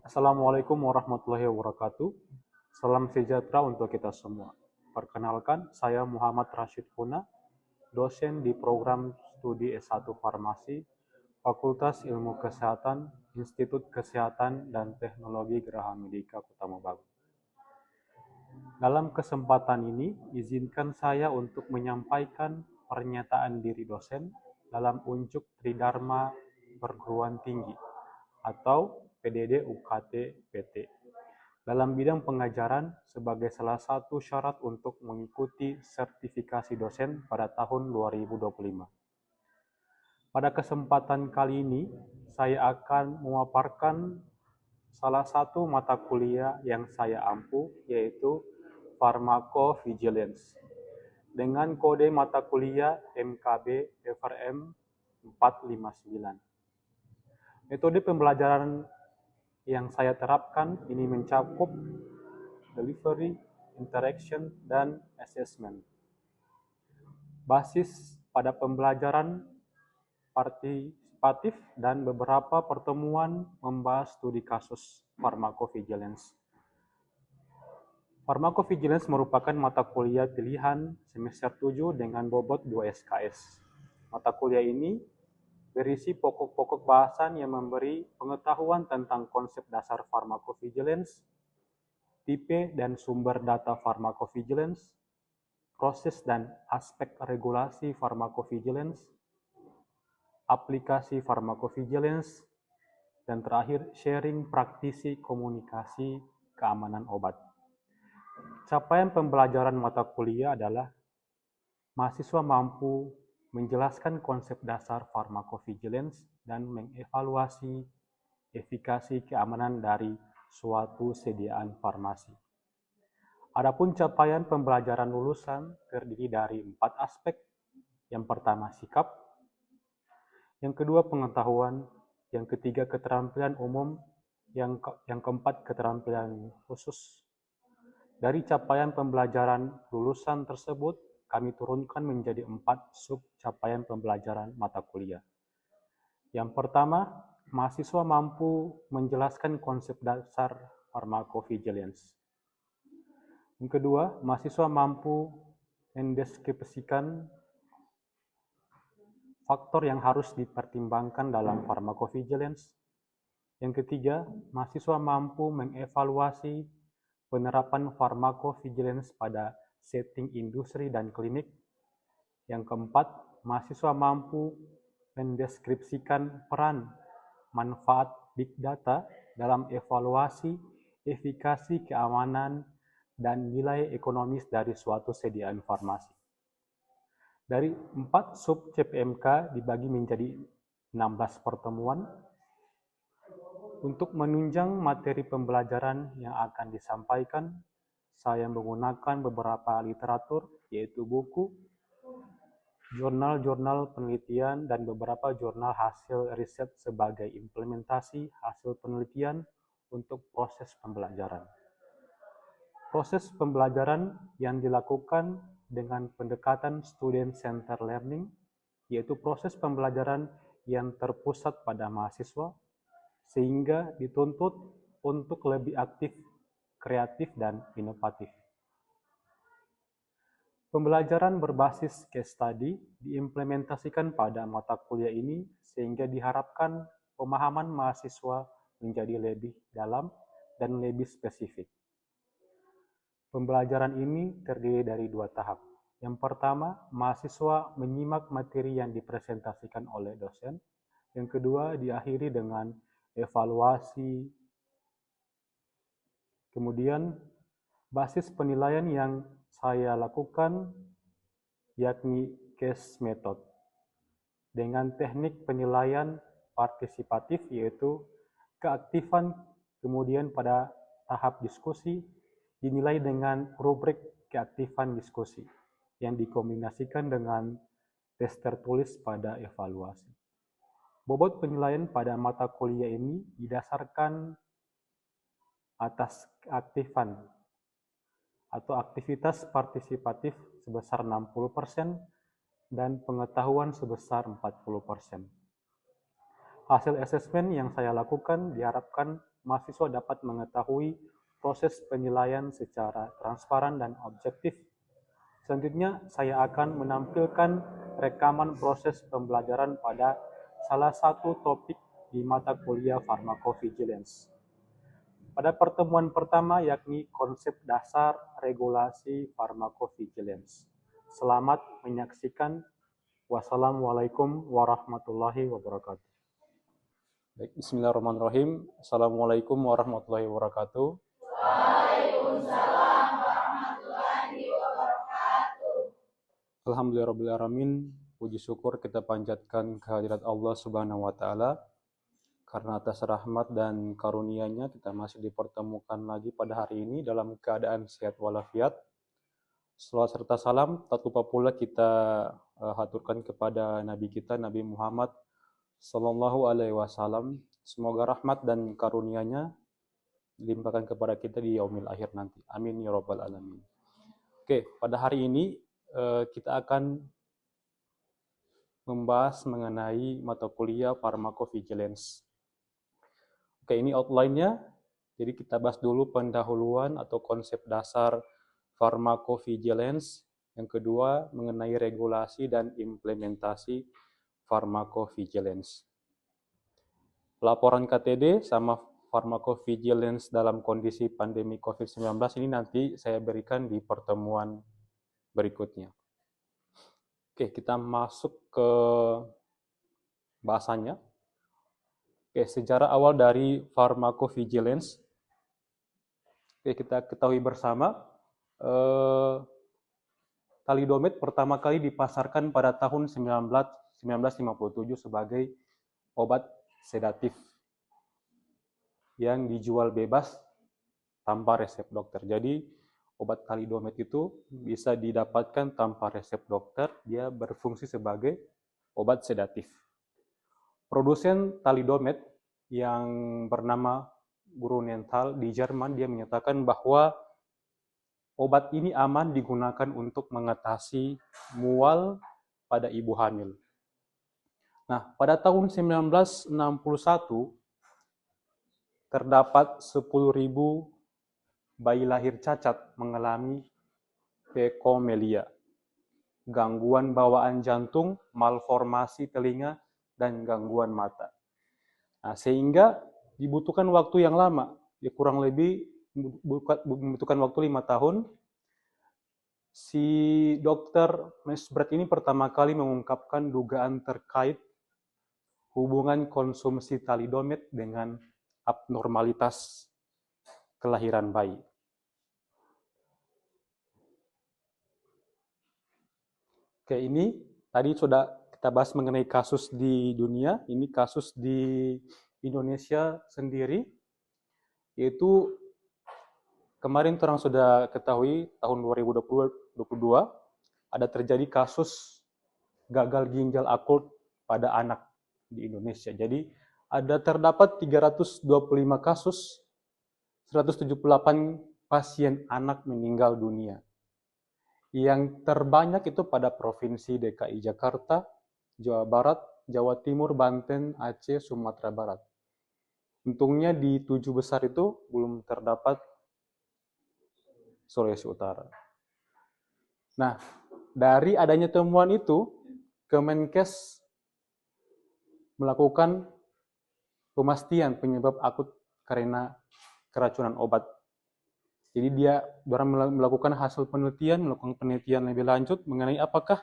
Assalamualaikum warahmatullahi wabarakatuh. Salam sejahtera untuk kita semua. Perkenalkan, saya Muhammad Rashid Puna, dosen di program studi S1 Farmasi, Fakultas Ilmu Kesehatan, Institut Kesehatan dan Teknologi Geraha Medica Kota Mobagu. Dalam kesempatan ini, izinkan saya untuk menyampaikan pernyataan diri dosen dalam unjuk Tridharma Perguruan Tinggi atau PDD UKT PT dalam bidang pengajaran sebagai salah satu syarat untuk mengikuti sertifikasi dosen pada tahun 2025. Pada kesempatan kali ini, saya akan memaparkan salah satu mata kuliah yang saya ampu, yaitu Pharmacovigilance, dengan kode mata kuliah MKB FRM 459. Metode pembelajaran yang saya terapkan ini mencakup delivery, interaction, dan assessment. Basis pada pembelajaran partisipatif dan beberapa pertemuan membahas studi kasus pharmacovigilance. Pharmacovigilance merupakan mata kuliah pilihan semester 7 dengan bobot 2 SKS. Mata kuliah ini berisi pokok-pokok bahasan yang memberi pengetahuan tentang konsep dasar pharmacovigilance, tipe dan sumber data pharmacovigilance, proses dan aspek regulasi pharmacovigilance, aplikasi pharmacovigilance, dan terakhir sharing praktisi komunikasi keamanan obat. Capaian pembelajaran mata kuliah adalah mahasiswa mampu menjelaskan konsep dasar pharmacovigilance dan mengevaluasi efikasi keamanan dari suatu sediaan farmasi. Adapun capaian pembelajaran lulusan terdiri dari 4 aspek. Yang pertama sikap, yang kedua pengetahuan, yang ketiga keterampilan umum, yang keempat keterampilan khusus. Dari capaian pembelajaran lulusan tersebut, kami turunkan menjadi 4 sub capaian pembelajaran mata kuliah. Yang pertama, mahasiswa mampu menjelaskan konsep dasar pharmacovigilance. Yang kedua, mahasiswa mampu mendeskripsikan faktor yang harus dipertimbangkan dalam pharmacovigilance. Yang ketiga, mahasiswa mampu mengevaluasi penerapan pharmacovigilance pada setting industri dan klinik. Yang keempat, mahasiswa mampu mendeskripsikan peran manfaat big data dalam evaluasi efikasi keamanan dan nilai ekonomis dari suatu sediaan farmasi. Dari 4 sub CPMK dibagi menjadi 16 pertemuan. Untuk menunjang materi pembelajaran yang akan disampaikan, saya menggunakan beberapa literatur, yaitu buku, jurnal-jurnal penelitian, dan beberapa jurnal hasil riset sebagai implementasi hasil penelitian untuk proses pembelajaran. Proses pembelajaran yang dilakukan dengan pendekatan student-centered learning, yaitu proses pembelajaran yang terpusat pada mahasiswa, sehingga dituntut untuk lebih aktif, kreatif, dan inovatif. Pembelajaran berbasis case study diimplementasikan pada mata kuliah ini sehingga diharapkan pemahaman mahasiswa menjadi lebih dalam dan lebih spesifik. Pembelajaran ini terdiri dari 2 tahap. Yang pertama, mahasiswa menyimak materi yang dipresentasikan oleh dosen. Yang kedua, diakhiri dengan evaluasi. Kemudian, basis penilaian yang saya lakukan yakni case method dengan teknik penilaian partisipatif, yaitu keaktifan kemudian pada tahap diskusi dinilai dengan rubrik keaktifan diskusi yang dikombinasikan dengan tes tertulis pada evaluasi. Bobot penilaian pada mata kuliah ini didasarkan atas keaktifan atau aktivitas partisipatif sebesar 60% dan pengetahuan sebesar 40%. Hasil asesmen yang saya lakukan diharapkan mahasiswa dapat mengetahui proses penilaian secara transparan dan objektif. Selanjutnya, saya akan menampilkan rekaman proses pembelajaran pada salah satu topik di mata kuliah Pharmacovigilance. Pada pertemuan pertama yakni konsep dasar regulasi Pharmacovigilance. Selamat menyaksikan. Wassalamualaikum warahmatullahi wabarakatuh. Baik, bismillahirrahmanirrahim. Assalamualaikum warahmatullahi wabarakatuh. Waalaikumsalam warahmatullahi wabarakatuh. Alhamdulillahirrahmanirrahim. Puji syukur kita panjatkan kehadirat Allah Subhanahu wa Ta'ala. Karena atas rahmat dan karunia-Nya kita masih dipertemukan lagi pada hari ini dalam keadaan sehat walafiat. Selawat serta salam tak lupa pula kita haturkan kepada Nabi kita, Nabi Muhammad Sallallahu Alaihi Wasallam. Semoga rahmat dan karunia-Nya dilimpahkan kepada kita di yaumil akhir nanti. Amin ya rabbal alamin. Oke, pada hari ini kita akan membahas mengenai mata kuliah Pharmacovigilance. Oke, ini outline-nya. Jadi kita bahas dulu pendahuluan atau konsep dasar Pharmacovigilance. Yang kedua, mengenai regulasi dan implementasi Pharmacovigilance. Laporan KTD sama Pharmacovigilance dalam kondisi pandemi COVID-19 ini nanti saya berikan di pertemuan berikutnya. Oke, kita masuk ke bahasanya. Oke, sejarah awal dari Pharmacovigilance. Oke, kita ketahui bersama, thalidomid pertama kali dipasarkan pada tahun 1957 sebagai obat sedatif yang dijual bebas tanpa resep dokter. Jadi, obat thalidomid itu bisa didapatkan tanpa resep dokter, dia berfungsi sebagai obat sedatif. Produsen thalidomid yang bernama Grunenthal di Jerman, dia menyatakan bahwa obat ini aman digunakan untuk mengatasi mual pada ibu hamil. Nah, pada tahun 1961 terdapat 10.000 bayi lahir cacat mengalami pekomelia, gangguan bawaan jantung, malformasi telinga, dan gangguan mata. Nah, sehingga dibutuhkan waktu yang lama, ya kurang lebih membutuhkan waktu 5 tahun. Si dokter Mesbret ini pertama kali mengungkapkan dugaan terkait hubungan konsumsi thalidomid dengan abnormalitas kelahiran bayi. Oke, ini tadi sudah kita bahas mengenai kasus di dunia, ini kasus di Indonesia sendiri, yaitu kemarin orang sudah ketahui tahun 2022 ada terjadi kasus gagal ginjal akut pada anak di Indonesia. Jadi ada terdapat 325 kasus, 178 pasien anak meninggal dunia. Yang terbanyak itu pada Provinsi DKI Jakarta, Jawa Barat, Jawa Timur, Banten, Aceh, Sumatera Barat. Untungnya di 7 besar itu belum terdapat Sulawesi Utara. Nah, dari adanya temuan itu, Kemenkes melakukan pemastian penyebab akut karena keracunan obat. Jadi dia melakukan hasil penelitian, melakukan penelitian lebih lanjut mengenai apakah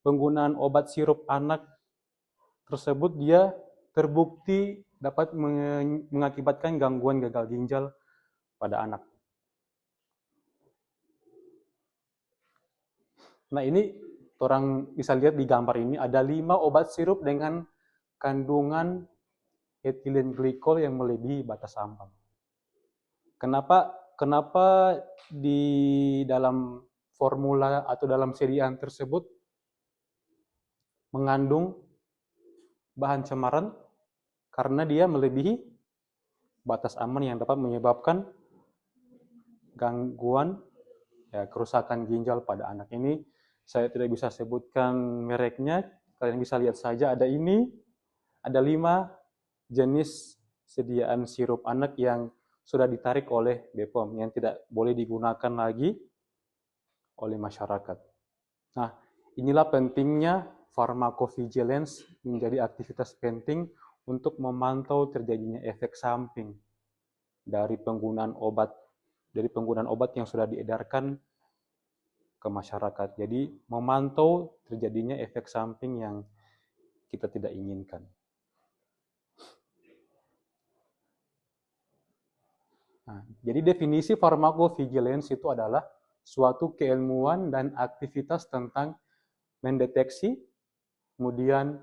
penggunaan obat sirup anak tersebut dia terbukti dapat mengakibatkan gangguan gagal ginjal pada anak. Nah, ini orang bisa lihat di gambar ini ada 5 obat sirup dengan kandungan etilen glikol yang melebihi batas ambang. Kenapa di dalam formula atau dalam serian tersebut mengandung bahan cemaran? Karena dia melebihi batas aman yang dapat menyebabkan gangguan, ya, kerusakan ginjal pada anak. Ini saya tidak bisa sebutkan mereknya, kalian bisa lihat saja ada ini, ada 5 jenis sediaan sirup anak yang sudah ditarik oleh BPOM yang tidak boleh digunakan lagi oleh masyarakat. Nah, inilah pentingnya pharmacovigilance menjadi aktivitas penting untuk memantau terjadinya efek samping dari penggunaan obat yang sudah diedarkan ke masyarakat. Jadi memantau terjadinya efek samping yang kita tidak inginkan. Nah, jadi definisi pharmacovigilance itu adalah suatu keilmuan dan aktivitas tentang mendeteksi, kemudian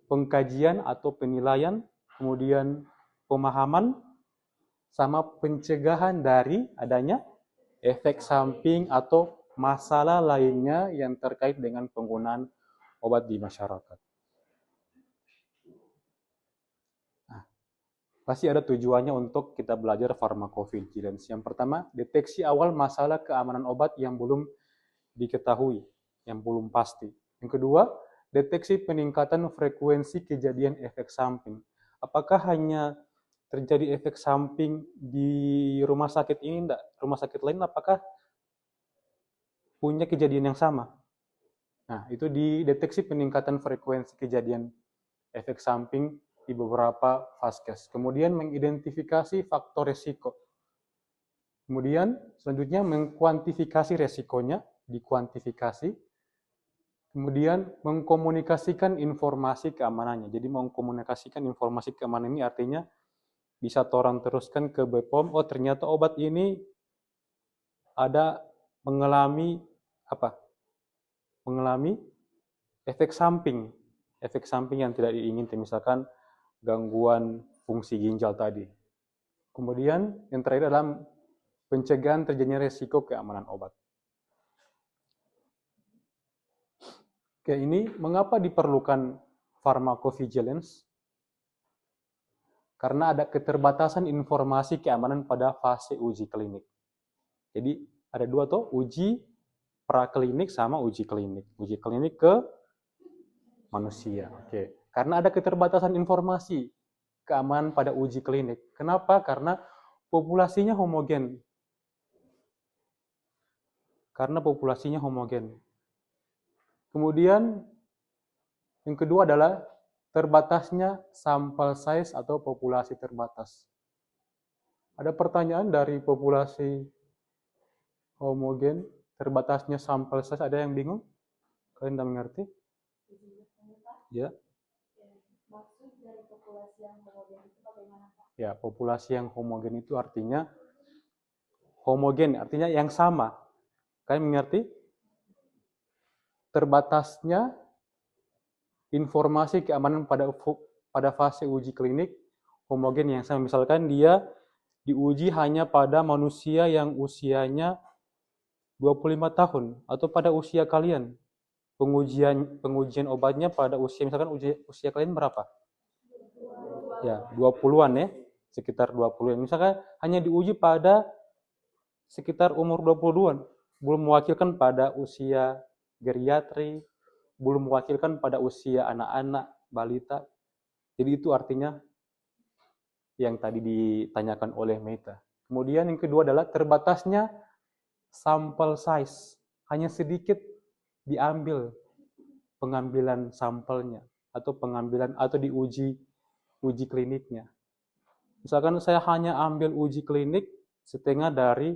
pengkajian atau penilaian, kemudian pemahaman, sama pencegahan dari adanya efek samping atau masalah lainnya yang terkait dengan penggunaan obat di masyarakat. Nah, pasti ada tujuannya untuk kita belajar pharmacovigilance. Yang pertama, deteksi awal masalah keamanan obat yang belum diketahui, yang belum pasti. Yang kedua, deteksi peningkatan frekuensi kejadian efek samping. Apakah hanya terjadi efek samping di rumah sakit ini enggak? Rumah sakit lain apakah punya kejadian yang sama? Nah, itu dideteksi peningkatan frekuensi kejadian efek samping di beberapa vaskes. Kemudian mengidentifikasi faktor resiko. Kemudian selanjutnya mengkuantifikasi resikonya, dikuantifikasi. Kemudian mengkomunikasikan informasi keamanannya. Jadi mengkomunikasikan informasi keamanan ini artinya bisa orang teruskan ke BPOM, oh ternyata obat ini ada mengalami efek samping yang tidak diinginkan, misalkan gangguan fungsi ginjal tadi. Kemudian yang terakhir adalah pencegahan terjadinya resiko keamanan obat. Oke, ini mengapa diperlukan pharmacovigilance? Karena ada keterbatasan informasi keamanan pada fase uji klinik. Jadi ada dua tuh, uji praklinik sama uji klinik. Uji klinik ke manusia. Oke. Karena ada keterbatasan informasi keamanan pada uji klinik. Kenapa? Karena populasinya homogen. Kemudian yang kedua adalah terbatasnya sampel size atau populasi terbatas. Ada pertanyaan dari populasi homogen, terbatasnya sampel size, ada yang bingung? Kalian tidak mengerti? Ya. Maksud dari populasi yang homogen itu bagaimana, Pak? Ya, populasi yang homogen itu artinya yang sama. Kalian mengerti? Terbatasnya informasi keamanan pada fase uji klinik homogen yang sama. Misalkan dia diuji hanya pada manusia yang usianya 25 tahun atau pada usia kalian. Pengujian obatnya pada usia, misalkan usia kalian berapa? Ya, 20-an ya, sekitar 20-an. Misalkan hanya diuji pada sekitar umur 22-an, belum mewakilkan pada usia geriatri, belum mewakilkan pada usia anak-anak, balita. Jadi itu artinya yang tadi ditanyakan oleh Meta. Kemudian yang kedua adalah terbatasnya sampel size. Hanya sedikit diambil pengambilan sampelnya atau diuji kliniknya. Misalkan saya hanya ambil uji klinik setengah dari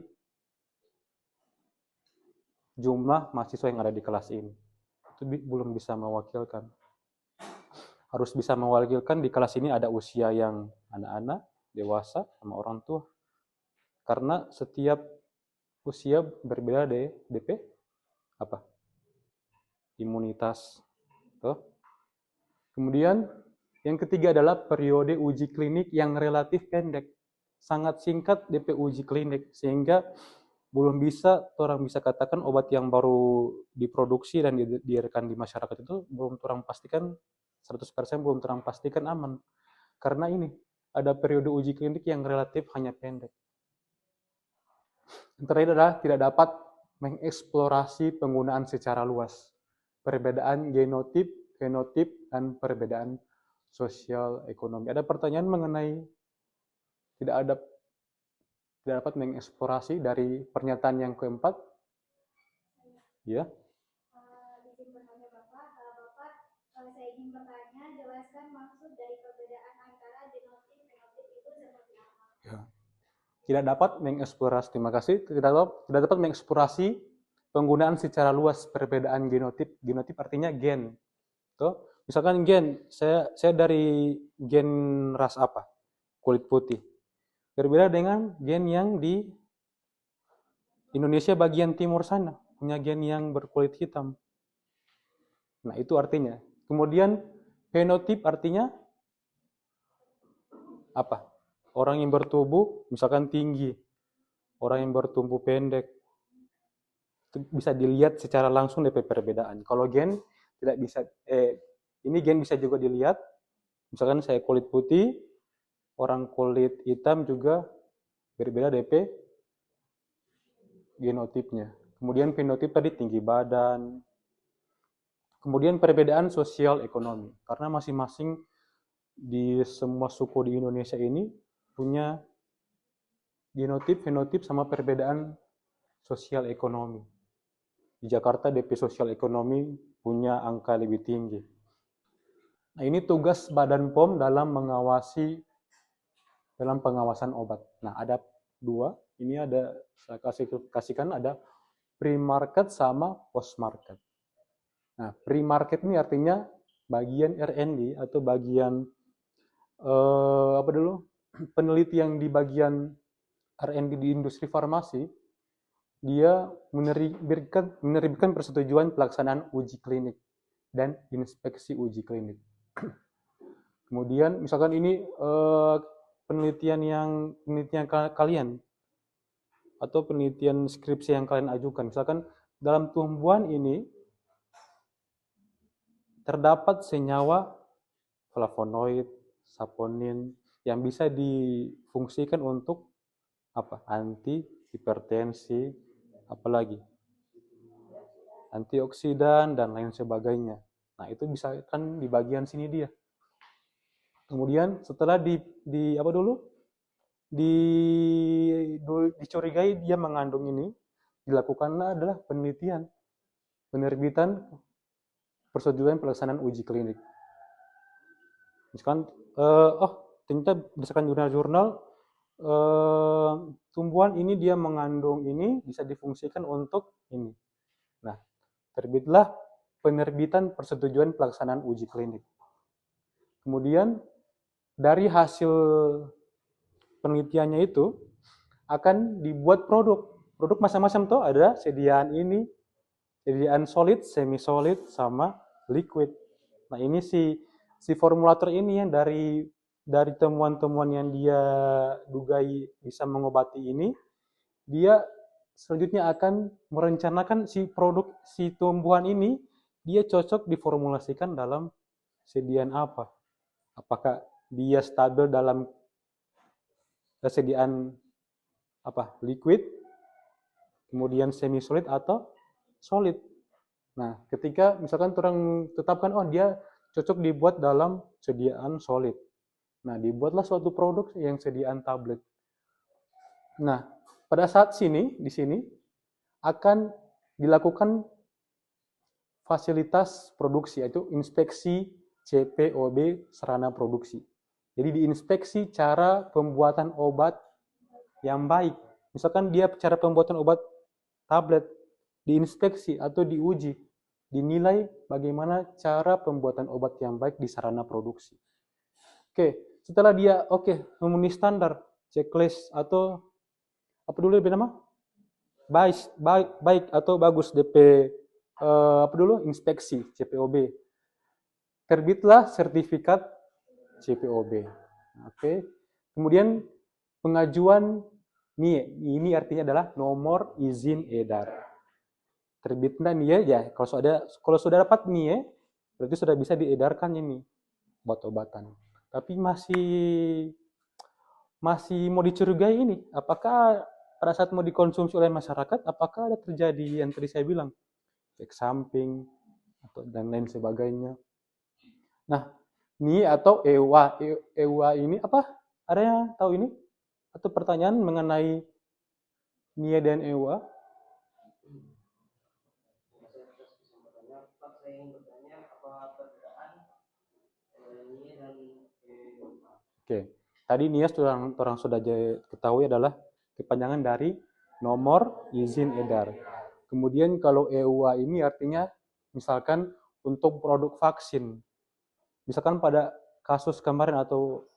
jumlah mahasiswa yang ada di kelas ini. Itu belum bisa mewakilkan. Harus bisa mewakilkan di kelas ini ada usia yang anak-anak, dewasa, sama orang tua. Karena setiap usia berbeda DP imunitas. Tuh. Kemudian yang ketiga adalah periode uji klinik yang relatif pendek. Sangat singkat DP uji klinik, sehingga belum bisa orang bisa katakan obat yang baru diproduksi dan diedarkan di masyarakat itu belum orang pastikan 100% belum orang pastikan aman. Karena ini ada periode uji klinik yang relatif hanya pendek. Yang terakhir adalah tidak dapat mengeksplorasi penggunaan secara luas. Perbedaan genotip, fenotip, dan perbedaan sosial ekonomi. Ada pertanyaan mengenai tidak dapat mengeksplorasi dari pernyataan yang keempat? Ya. Izin bertanya Bapak, saya ingin bertanya, jelaskan maksud dari perbedaan antara denotif fenotif itu seperti apa? Ya. Tidak dapat mengeksplorasi, terima kasih, tidak dapat mengeksplorasi penggunaan secara luas perbedaan genotip. Genotip artinya gen. Tuh, misalkan gen, saya dari gen ras apa? Kulit putih. Berbeda dengan gen yang di Indonesia bagian timur sana, punya gen yang berkulit hitam. Nah, itu artinya. Kemudian fenotip artinya apa? Orang yang bertubuh misalkan tinggi, orang yang bertubuh pendek. Itu bisa dilihat secara langsung dari perbedaan. Kalau gen tidak bisa ini gen bisa juga dilihat. Misalkan saya kulit putih, orang kulit hitam juga berbeda DP genotipnya. Kemudian fenotip tadi tinggi badan. Kemudian perbedaan sosial ekonomi. Karena masing-masing di semua suku di Indonesia ini punya genotip, fenotip, sama perbedaan sosial ekonomi. Di Jakarta DP sosial ekonomi punya angka lebih tinggi. Nah, ini tugas Badan POM dalam pengawasan obat. Nah, ada dua. Ini ada saya kasihkan ada pre-market sama post-market. Nah, pre-market ini artinya bagian R&D atau bagian peneliti yang di bagian R&D di industri farmasi, dia menerbitkan persetujuan pelaksanaan uji klinik dan inspeksi uji klinik. Kemudian misalkan ini penelitian kalian atau penelitian skripsi yang kalian ajukan, misalkan dalam tumbuhan ini terdapat senyawa flavonoid, saponin yang bisa difungsikan untuk apa? Anti hipertensi, apalagi antioksidan dan lain sebagainya. Nah, itu bisa kan di bagian sini dia. Kemudian setelah dicurigai dia mengandung ini, dilakukanlah adalah penerbitan persetujuan pelaksanaan uji klinik. Misalkan ternyata berdasarkan jurnal-jurnal tumbuhan ini dia mengandung ini bisa difungsikan untuk ini. Nah, terbitlah penerbitan persetujuan pelaksanaan uji klinik. Kemudian dari hasil penelitiannya itu akan dibuat produk. Produk macam-macam tuh ada sediaan ini, sediaan solid, semi solid, sama liquid. Nah, ini si formulator ini yang dari temuan-temuan yang dia dugai bisa mengobati ini, dia selanjutnya akan merencanakan si tumbuhan ini dia cocok diformulasikan dalam sediaan apa. Apakah dia stabil dalam sediaan liquid, kemudian semi solid atau solid. Nah, ketika misalkan orang tetapkan dia cocok dibuat dalam sediaan solid. Nah, dibuatlah suatu produk yang sediaan tablet. Nah, pada saat di sini akan dilakukan fasilitas produksi, yaitu inspeksi CPOB sarana produksi. Jadi diinspeksi cara pembuatan obat yang baik. Misalkan dia cara pembuatan obat tablet, diinspeksi atau diuji, dinilai bagaimana cara pembuatan obat yang baik di sarana produksi. Oke, setelah dia memenuhi standar, checklist atau apa dulu DP nama? Baik atau bagus DP inspeksi CPOB. Terbitlah sertifikat CPOB. Oke. Kemudian pengajuan NIE. Ini artinya adalah nomor izin edar. Terbitlah NIE ya. Kalau sudah dapat NIE, berarti sudah bisa diedarkan ini obat-obatan. Tapi masih mau dicurigai ini. Apakah pada saat mau dikonsumsi oleh masyarakat, apakah ada terjadi yang tadi saya bilang, efek samping dan lain sebagainya. Nah, NIE atau EUA. EUA ini apa? Ada yang tahu ini? Atau pertanyaan mengenai NIE dan EUA? Saya ingin bertanya apa perbedaan NIE dan Oke, tadi NIE orang sudah ketahui adalah kepanjangan dari nomor izin edar. Kemudian kalau EUA ini artinya misalkan untuk produk vaksin. Misalkan pada kasus kemarin atau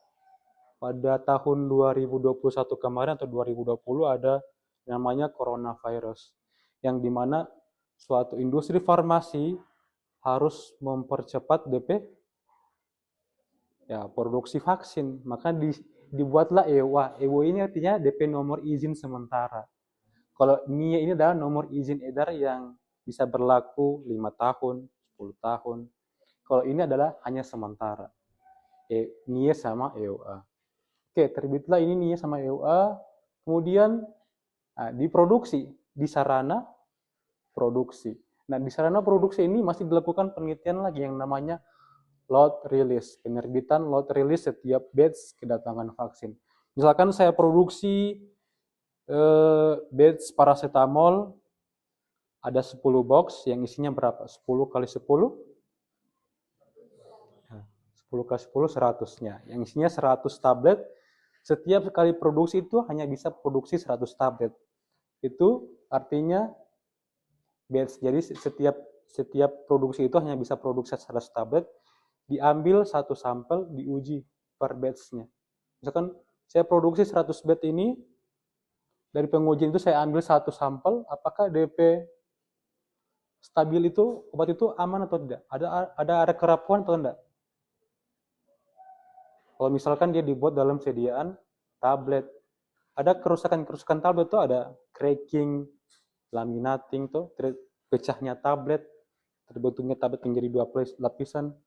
pada tahun 2021 kemarin atau 2020 ada namanya coronavirus. Yang dimana suatu industri farmasi harus mempercepat produksi vaksin. Maka dibuatlah EUA. EUA ini artinya DP nomor izin sementara. Kalau NIE ini adalah nomor izin edar yang bisa berlaku 5 tahun, 10 tahun. Kalau ini adalah hanya sementara. NIE sama EUA. Oke, terbitlah ini NIE sama EUA. Kemudian diproduksi di sarana produksi. Nah, di sarana produksi ini masih dilakukan penelitian lagi yang namanya lot release, penerbitan lot release setiap batch kedatangan vaksin. Misalkan saya produksi batch paracetamol ada 10 box yang isinya berapa? 10 kali 10? 10 kali 10 100-nya. Yang isinya 100 tablet. Setiap kali produksi itu hanya bisa produksi 100 tablet. Itu artinya batch. Jadi setiap produksi itu hanya bisa produksi 100 tablet. Diambil satu sampel, diuji per batch-nya. Misalkan saya produksi 100 batch ini, dari pengujian itu saya ambil satu sampel, apakah DP stabil itu, obat itu aman atau tidak? Ada kerapuan atau tidak? Kalau misalkan dia dibuat dalam sediaan tablet, ada kerusakan tablet itu ada cracking, laminating tuh, pecahnya tablet, terbentuknya tablet menjadi 2 lapisan.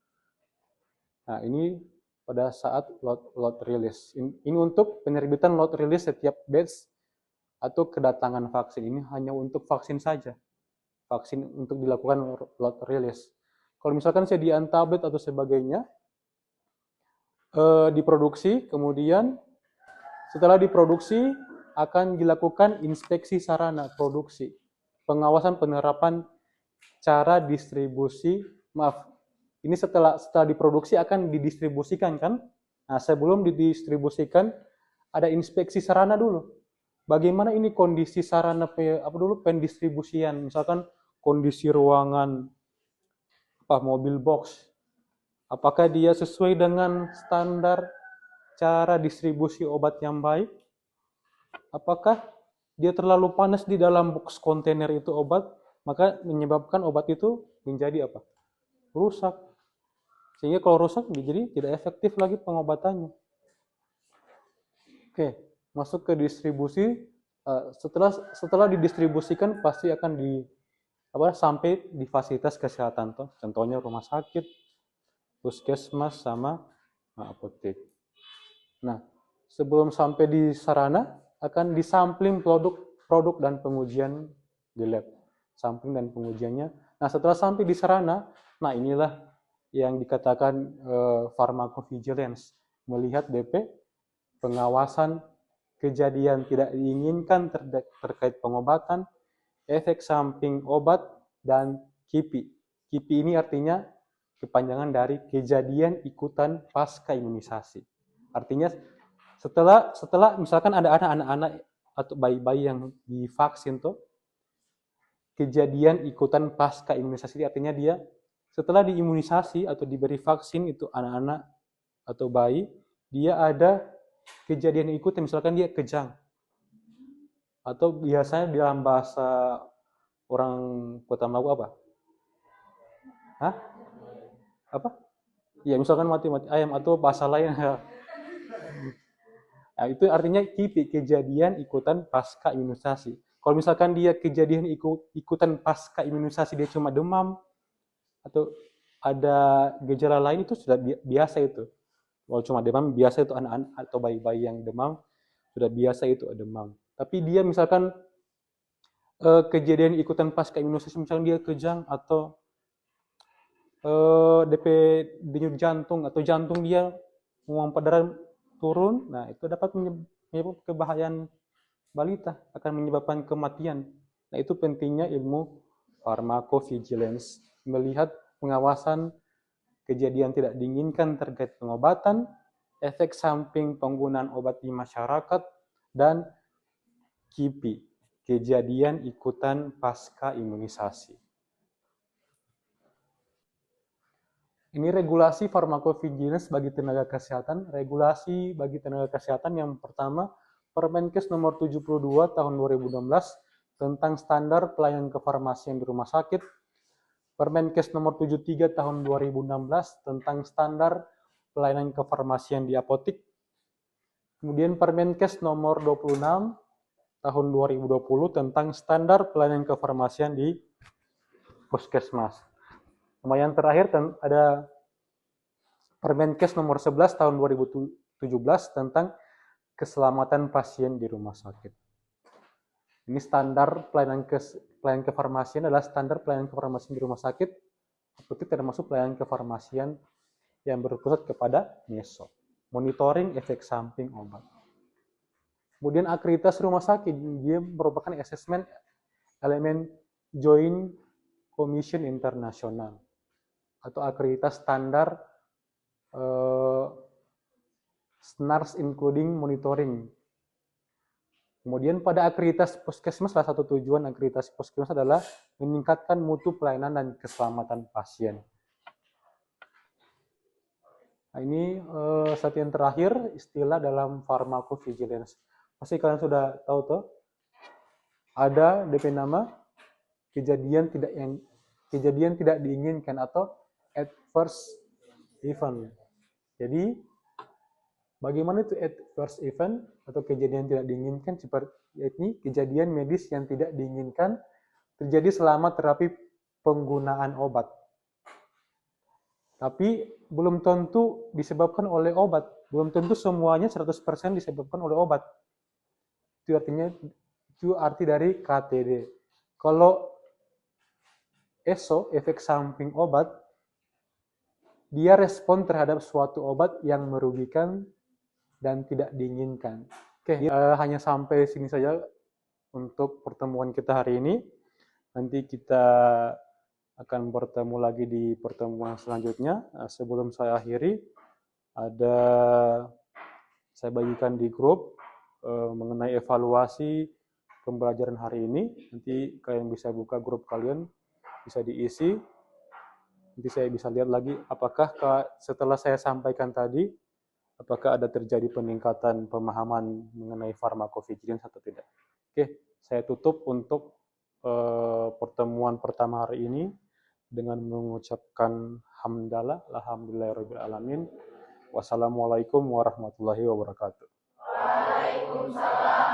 Nah, ini pada saat lot release. Ini untuk penerbitan lot release setiap batch atau kedatangan vaksin. Ini hanya untuk vaksin saja. Vaksin untuk dilakukan lot release. Kalau misalkan sediaan tablet atau sebagainya diproduksi, kemudian setelah diproduksi akan dilakukan inspeksi sarana produksi, pengawasan penerapan cara distribusi, ini setelah diproduksi akan didistribusikan kan? Nah, sebelum didistribusikan ada inspeksi sarana dulu. Bagaimana ini kondisi sarana pendistribusian? Misalkan kondisi ruangan mobil box. Apakah dia sesuai dengan standar cara distribusi obat yang baik? Apakah dia terlalu panas di dalam box kontainer itu obat, maka menyebabkan obat itu menjadi rusak. Sehingga kalau rusak jadi tidak efektif lagi pengobatannya. Oke, masuk ke distribusi. Setelah didistribusikan pasti akan sampai di fasilitas kesehatan tuh. Contohnya rumah sakit, puskesmas sama apotek. Nah, sebelum sampai di sarana akan disampling produk dan pengujian di lab. Sampling dan pengujiannya. Nah, setelah sampai di sarana, nah inilah yang dikatakan pharmacovigilance, melihat DP pengawasan kejadian tidak diinginkan terkait pengobatan, efek samping obat, dan KIPI. KIPI ini artinya kepanjangan dari kejadian ikutan pasca imunisasi. Artinya setelah misalkan ada anak-anak atau bayi-bayi yang divaksin tuh, kejadian ikutan pasca imunisasi artinya dia setelah diimunisasi atau diberi vaksin itu anak-anak atau bayi, dia ada kejadian ikutan, misalkan dia kejang. Atau biasanya dalam bahasa orang Kota Magu apa? Hah? Apa? Ya, misalkan mati ayam atau bahasa lain. Nah, itu artinya KIPI, kejadian ikutan pasca imunisasi. Kalau misalkan dia kejadian ikutan pasca imunisasi dia cuma demam, atau ada gejala lain itu sudah biasa itu. Kalau cuma demam biasa itu anak-anak atau bayi-bayi yang demam sudah biasa itu demam. Tapi dia misalkan kejadian ikutan pasca imunisasi misalkan dia kejang atau DP denyut jantung atau jantung dia memompa darah turun, nah itu dapat menyebabkan kebahayaan balita, akan menyebabkan kematian. Nah itu pentingnya ilmu pharmacovigilance, melihat pengawasan kejadian tidak diinginkan terkait pengobatan, efek samping penggunaan obat di masyarakat, dan KIPI, kejadian ikutan pasca imunisasi. Ini regulasi farmakovigilance bagi tenaga kesehatan. Regulasi bagi tenaga kesehatan yang pertama, Permenkes nomor 72 tahun 2016 tentang standar pelayanan kefarmasian di rumah sakit. Permenkes nomor 73 tahun 2016 tentang standar pelayanan kefarmasian di apotik. Kemudian Permenkes nomor 26 tahun 2020 tentang standar pelayanan kefarmasian di puskesmas. Yang terakhir ada Permenkes nomor 11 tahun 2017 tentang keselamatan pasien di rumah sakit. Ini standar pelayanan kefarmasian adalah standar pelayanan kefarmasian di rumah sakit, apotek termasuk pelayanan kefarmasian yang berpusat kepada MESO, monitoring efek samping obat. Kemudian akreditas rumah sakit, dia merupakan asesmen elemen Joint Commission Internasional atau akreditas standar SNARS including monitoring. Kemudian pada akreditas puskesmas, salah satu tujuan akreditasi puskesmas adalah meningkatkan mutu pelayanan dan keselamatan pasien. Nah, ini satu yang terakhir, istilah dalam pharmacovigilance. Pasti kalian sudah tahu tuh, ada DP nama kejadian tidak diinginkan atau adverse event. Jadi bagaimana itu adverse event atau kejadian tidak diinginkan, seperti ini kejadian medis yang tidak diinginkan terjadi selama terapi penggunaan obat. Tapi belum tentu disebabkan oleh obat, belum tentu semuanya 100% disebabkan oleh obat. Itu arti dari KTD. Kalau ESO, efek samping obat, dia respon terhadap suatu obat yang merugikan dan tidak diinginkan. Oke, hanya sampai sini saja untuk pertemuan kita hari ini. Nanti kita akan bertemu lagi di pertemuan selanjutnya. Sebelum saya akhiri, saya bagikan di grup mengenai evaluasi pembelajaran hari ini. Nanti kalian bisa buka grup kalian, bisa diisi. Nanti saya bisa lihat lagi apakah setelah saya sampaikan tadi, apakah ada terjadi peningkatan pemahaman mengenai pharmacovigilance atau tidak. Oke, saya tutup untuk pertemuan pertama hari ini dengan mengucapkan hamdalah, alhamdulillahirabbil alamin. Wassalamualaikum warahmatullahi wabarakatuh. Waalaikumsalam.